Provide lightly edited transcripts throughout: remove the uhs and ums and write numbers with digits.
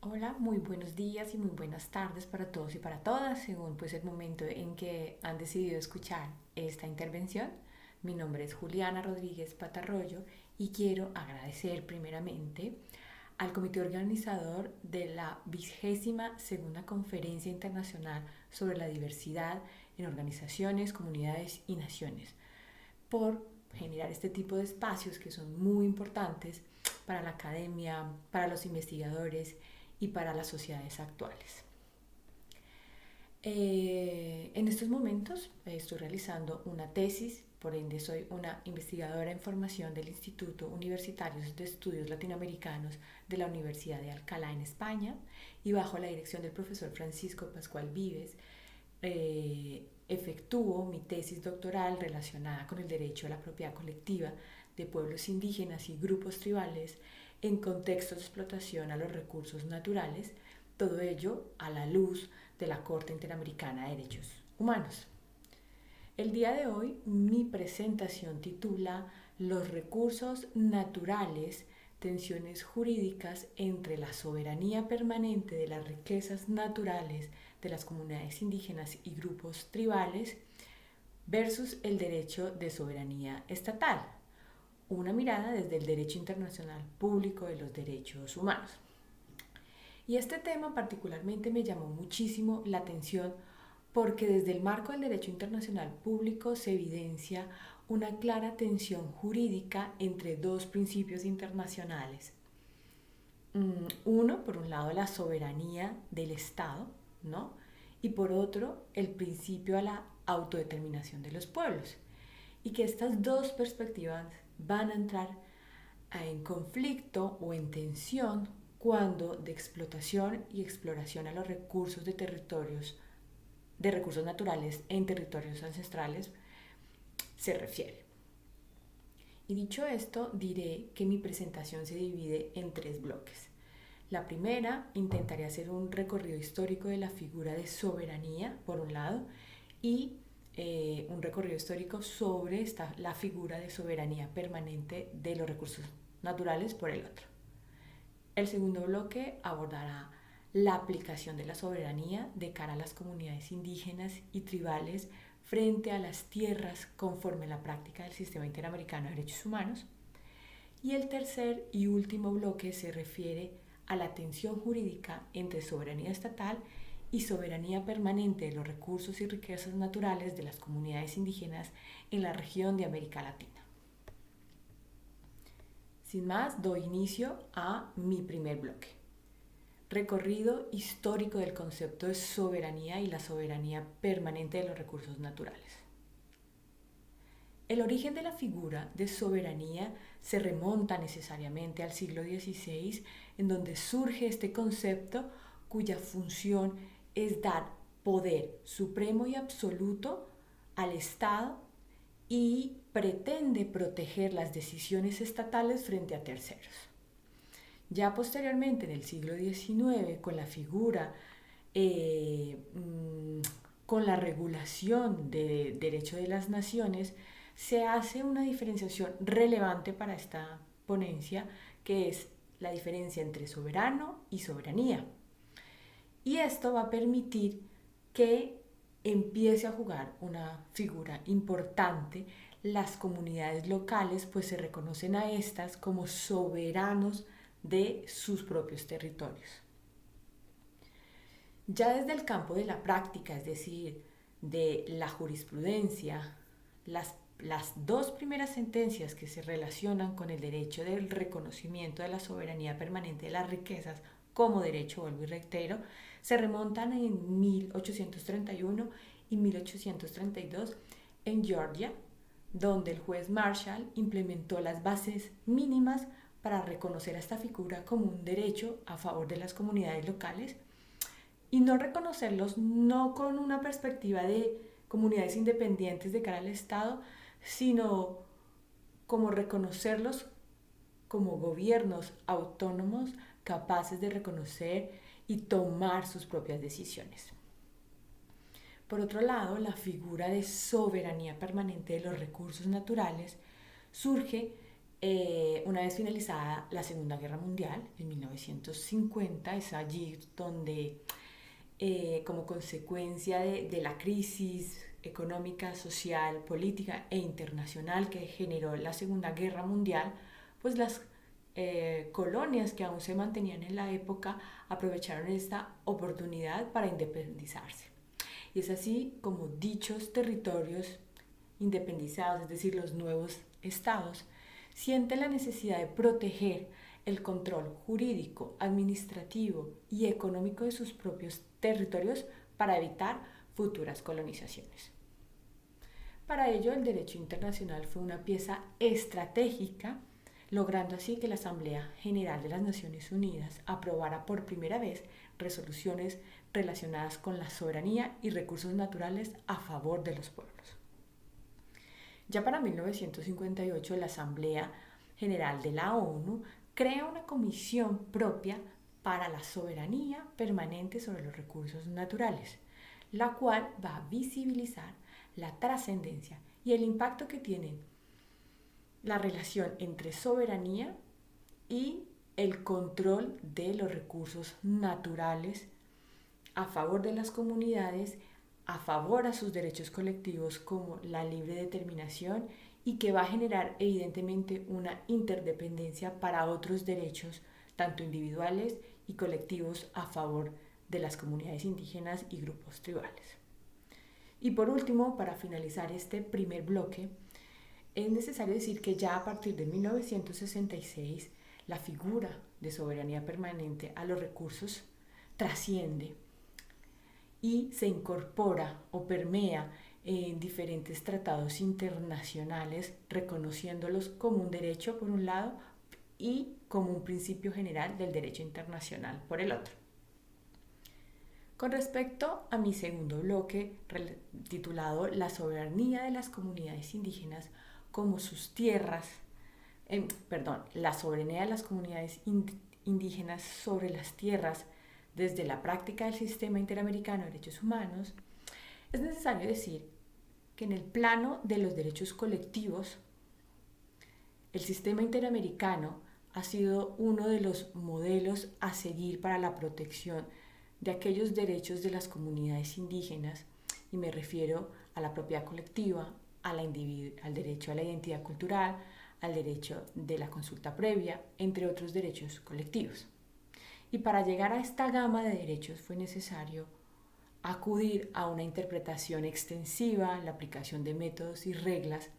Hola, muy buenos días y muy buenas tardes para todos y para todas, según el momento en que han decidido escuchar esta intervención. Mi nombre es Juliana Rodríguez Patarroyo y quiero agradecer primeramente al comité organizador de la 22ª Conferencia Internacional sobre la Diversidad en Organizaciones, Comunidades y Naciones por generar este tipo de espacios que son muy importantes para la academia, para los investigadores y para las sociedades actuales. En estos momentos estoy realizando una tesis, por ende soy una investigadora en formación del Instituto Universitario de Estudios Latinoamericanos de la Universidad de Alcalá en España y bajo la dirección del profesor Francisco Pascual Vives efectúo mi tesis doctoral relacionada con el derecho a la propiedad colectiva de pueblos indígenas y grupos tribales en contextos de explotación a los recursos naturales, todo ello a la luz de la Corte Interamericana de Derechos Humanos. El día de hoy mi presentación titula Los recursos naturales, tensiones jurídicas entre la soberanía permanente de las riquezas naturales de las comunidades indígenas y grupos tribales versus el derecho de soberanía estatal. Una mirada desde el derecho internacional público de los derechos humanos. Y este tema particularmente me llamó muchísimo la atención porque desde el marco del derecho internacional público se evidencia una clara tensión jurídica entre dos principios internacionales. Uno, por un lado, la soberanía del Estado, ¿no? Y por otro, el principio a la autodeterminación de los pueblos. Y que estas dos perspectivas van a entrar en conflicto o en tensión cuando de explotación y exploración a los recursos de recursos naturales en territorios ancestrales se refiere. Y dicho esto, diré que mi presentación se divide en tres bloques. La primera, intentaré hacer un recorrido histórico de la figura de soberanía, por un lado, y un recorrido histórico sobre la figura de soberanía permanente de los recursos naturales, por el otro. El segundo bloque abordará la aplicación de la soberanía de cara a las comunidades indígenas y tribales frente a las tierras conforme a la práctica del Sistema Interamericano de Derechos Humanos. Y el tercer y último bloque se refiere a la tensión jurídica entre soberanía estatal y soberanía permanente de los recursos y riquezas naturales de las comunidades indígenas en la región de América Latina. Sin más, doy inicio a mi primer bloque. Recorrido histórico del concepto de soberanía y la soberanía permanente de los recursos naturales. El origen de la figura de soberanía se remonta necesariamente al siglo XVI, en donde surge este concepto cuya función es dar poder supremo y absoluto al Estado y pretende proteger las decisiones estatales frente a terceros. Ya posteriormente, en el siglo XIX, con la figura, con la regulación de derecho de las naciones, se hace una diferenciación relevante para esta ponencia, que es la diferencia entre soberano y soberanía. Y esto va a permitir que empiece a jugar una figura importante las comunidades locales, pues se reconocen a estas como soberanos de sus propios territorios. Ya desde el campo de la práctica, es decir, de la jurisprudencia, las dos primeras sentencias que se relacionan con el derecho del reconocimiento de la soberanía permanente de las riquezas como derecho, vuelvo y reitero, se remontan en 1831 y 1832 en Georgia, donde el juez Marshall implementó las bases mínimas para reconocer a esta figura como un derecho a favor de las comunidades locales y no reconocerlos no con una perspectiva de comunidades independientes de cara al Estado, sino como reconocerlos como gobiernos autónomos capaces de reconocer y tomar sus propias decisiones. Por otro lado, la figura de soberanía permanente de los recursos naturales surge una vez finalizada la Segunda Guerra Mundial, en 1950, es allí donde, como consecuencia de la crisis económica, social, política e internacional que generó la Segunda Guerra Mundial, pues las colonias que aún se mantenían en la época aprovecharon esta oportunidad para independizarse. Y es así como dichos territorios independizados, es decir, los nuevos estados, sienten la necesidad de proteger el control jurídico, administrativo y económico de sus propios territorios para evitar futuras colonizaciones. Para ello, el derecho internacional fue una pieza estratégica, logrando así que la Asamblea General de las Naciones Unidas aprobara por primera vez resoluciones relacionadas con la soberanía y recursos naturales a favor de los pueblos. Ya para 1958, la Asamblea General de la ONU crea una comisión propia para la soberanía permanente sobre los recursos naturales, la cual va a visibilizar la trascendencia y el impacto que tiene la relación entre soberanía y el control de los recursos naturales a favor de las comunidades, a favor a sus derechos colectivos como la libre determinación, y que va a generar evidentemente una interdependencia para otros derechos, tanto individuales y colectivos, a favor de las comunidades indígenas y grupos tribales. Y por último, para finalizar este primer bloque, es necesario decir que ya a partir de 1966 la figura de soberanía permanente a los recursos trasciende y se incorpora o permea en diferentes tratados internacionales, reconociéndolos como un derecho por un lado y como un principio general del derecho internacional por el otro. Con respecto a mi segundo bloque, titulado La soberanía de las comunidades indígenas como sus tierras, la soberanía de las comunidades indígenas sobre las tierras desde la práctica del Sistema Interamericano de Derechos Humanos, es necesario decir que en el plano de los derechos colectivos, el Sistema Interamericano ha sido uno de los modelos a seguir para la protección de aquellos derechos de las comunidades indígenas, y me refiero a la propiedad colectiva, al derecho a la identidad cultural, al derecho de la consulta previa, entre otros derechos colectivos. Y para llegar a esta gama de derechos fue necesario acudir a una interpretación extensiva, la aplicación de métodos y reglas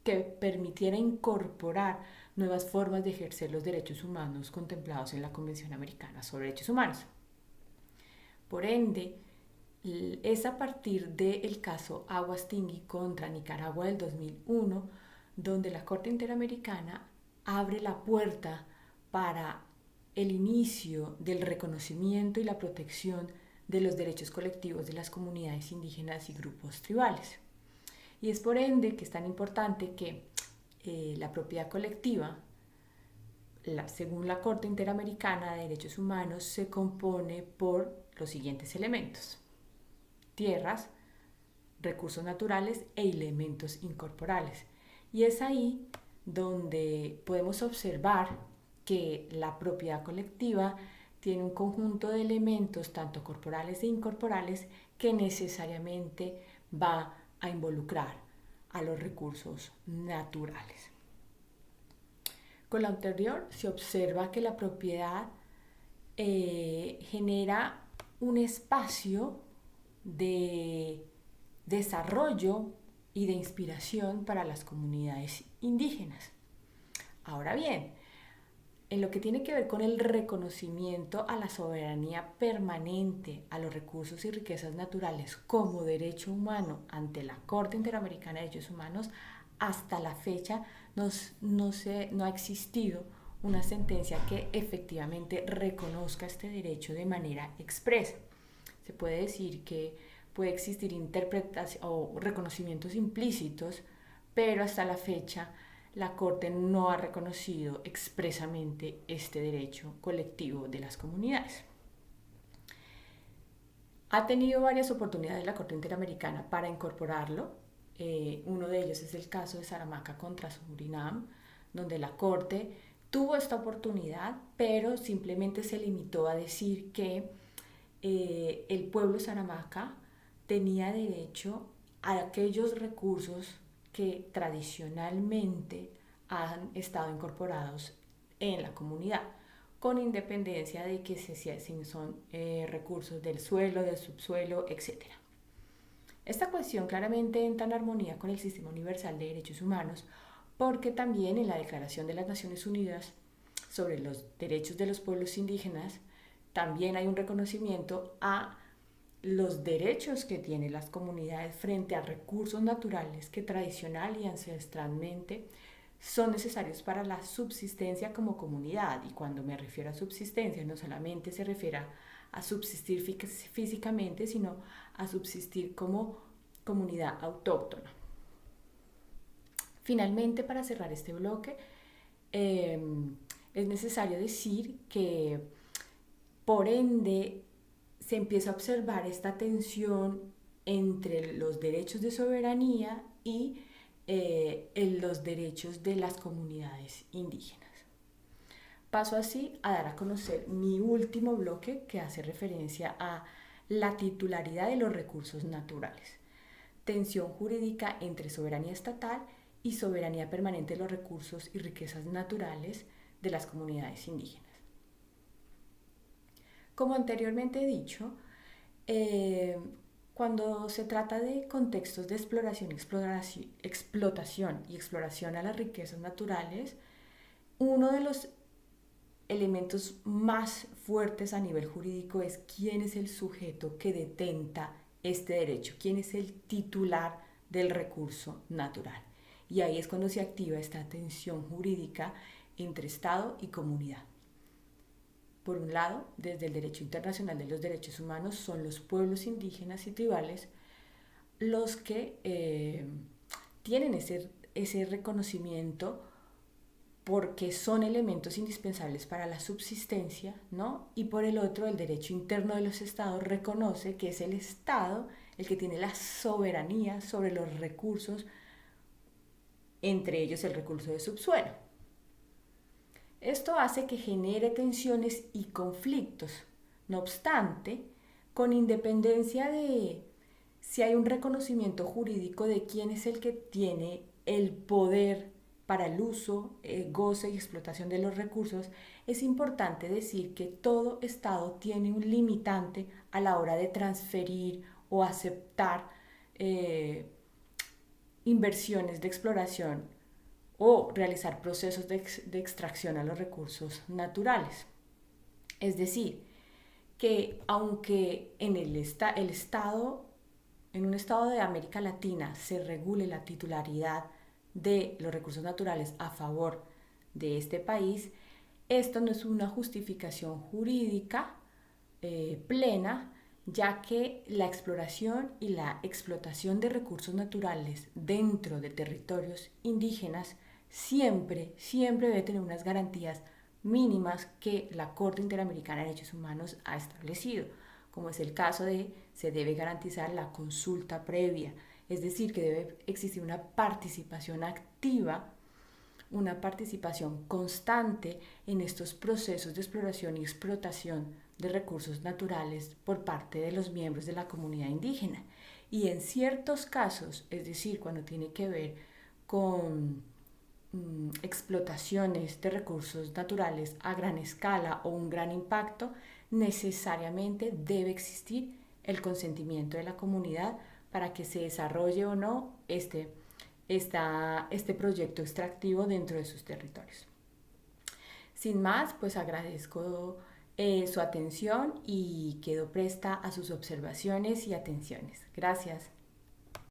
que permitiera incorporar nuevas formas de ejercer los derechos humanos contemplados en la Convención Americana sobre Derechos Humanos. Por ende, es a partir del caso Aguastingui contra Nicaragua del 2001 donde la Corte Interamericana abre la puerta para el inicio del reconocimiento y la protección de los derechos colectivos de las comunidades indígenas y grupos tribales. Y es por ende que es tan importante que la propiedad colectiva, según la Corte Interamericana de Derechos Humanos, se compone por los siguientes elementos: tierras, recursos naturales e elementos incorporales. Y es ahí donde podemos observar que la propiedad colectiva tiene un conjunto de elementos, tanto corporales e incorporales, que necesariamente va a involucrar a los recursos naturales. Con lo anterior se observa que la propiedad genera un espacio de desarrollo y de inspiración para las comunidades indígenas. Ahora bien, en lo que tiene que ver con el reconocimiento a la soberanía permanente a los recursos y riquezas naturales como derecho humano ante la Corte Interamericana de Derechos Humanos, hasta la fecha no ha existido una sentencia que efectivamente reconozca este derecho de manera expresa. Se puede decir que puede existir interpretación o reconocimientos implícitos, pero hasta la fecha la Corte no ha reconocido expresamente este derecho colectivo de las comunidades. Ha tenido varias oportunidades la Corte Interamericana para incorporarlo. Uno de ellos es el caso de Saramacca contra Surinam, donde la Corte tuvo esta oportunidad, pero simplemente se limitó a decir que el pueblo Saramaca tenía derecho a aquellos recursos que tradicionalmente han estado incorporados en la comunidad, con independencia de que si son recursos del suelo, del subsuelo, etc. Esta cuestión claramente entra en armonía con el Sistema Universal de Derechos Humanos, porque también en la Declaración de las Naciones Unidas sobre los derechos de los pueblos indígenas también hay un reconocimiento a los derechos que tienen las comunidades frente a recursos naturales que tradicional y ancestralmente son necesarios para la subsistencia como comunidad. Y cuando me refiero a subsistencia, no solamente se refiere a subsistir físicamente, sino a subsistir como comunidad autóctona. Finalmente, para cerrar este bloque, es necesario decir que, por ende, se empieza a observar esta tensión entre los derechos de soberanía y los derechos de las comunidades indígenas. Paso así a dar a conocer mi último bloque, que hace referencia a la titularidad de los recursos naturales. Tensión jurídica entre soberanía estatal y soberanía permanente de los recursos y riquezas naturales de las comunidades indígenas. Como anteriormente he dicho, cuando se trata de contextos de explotación y exploración a las riquezas naturales, uno de los elementos más fuertes a nivel jurídico es quién es el sujeto que detenta este derecho, quién es el titular del recurso natural. Y ahí es cuando se activa esta tensión jurídica entre Estado y comunidad. Por un lado, desde el derecho internacional de los derechos humanos, son los pueblos indígenas y tribales los que tienen ese reconocimiento porque son elementos indispensables para la subsistencia, ¿no? Y por el otro, el derecho interno de los estados reconoce que es el Estado el que tiene la soberanía sobre los recursos, entre ellos el recurso de subsuelo. Esto hace que genere tensiones y conflictos. No obstante, con independencia de si hay un reconocimiento jurídico de quién es el que tiene el poder para el uso, goce y explotación de los recursos, es importante decir que todo Estado tiene un limitante a la hora de transferir o aceptar inversiones de exploración o realizar procesos de extracción a los recursos naturales. Es decir, que aunque en un estado de América Latina se regule la titularidad de los recursos naturales a favor de este país, esto no es una justificación jurídica plena, ya que la exploración y la explotación de recursos naturales dentro de territorios indígenas siempre debe tener unas garantías mínimas que la Corte Interamericana de Derechos Humanos ha establecido, como es el caso de se debe garantizar la consulta previa, es decir, que debe existir una participación activa, una participación constante en estos procesos de exploración y explotación de recursos naturales por parte de los miembros de la comunidad indígena. Y en ciertos casos, es decir, cuando tiene que ver con explotaciones de recursos naturales a gran escala o un gran impacto, necesariamente debe existir el consentimiento de la comunidad para que se desarrolle o no este proyecto extractivo dentro de sus territorios. Sin más, pues agradezco su atención y quedo presta a sus observaciones y atenciones. Gracias.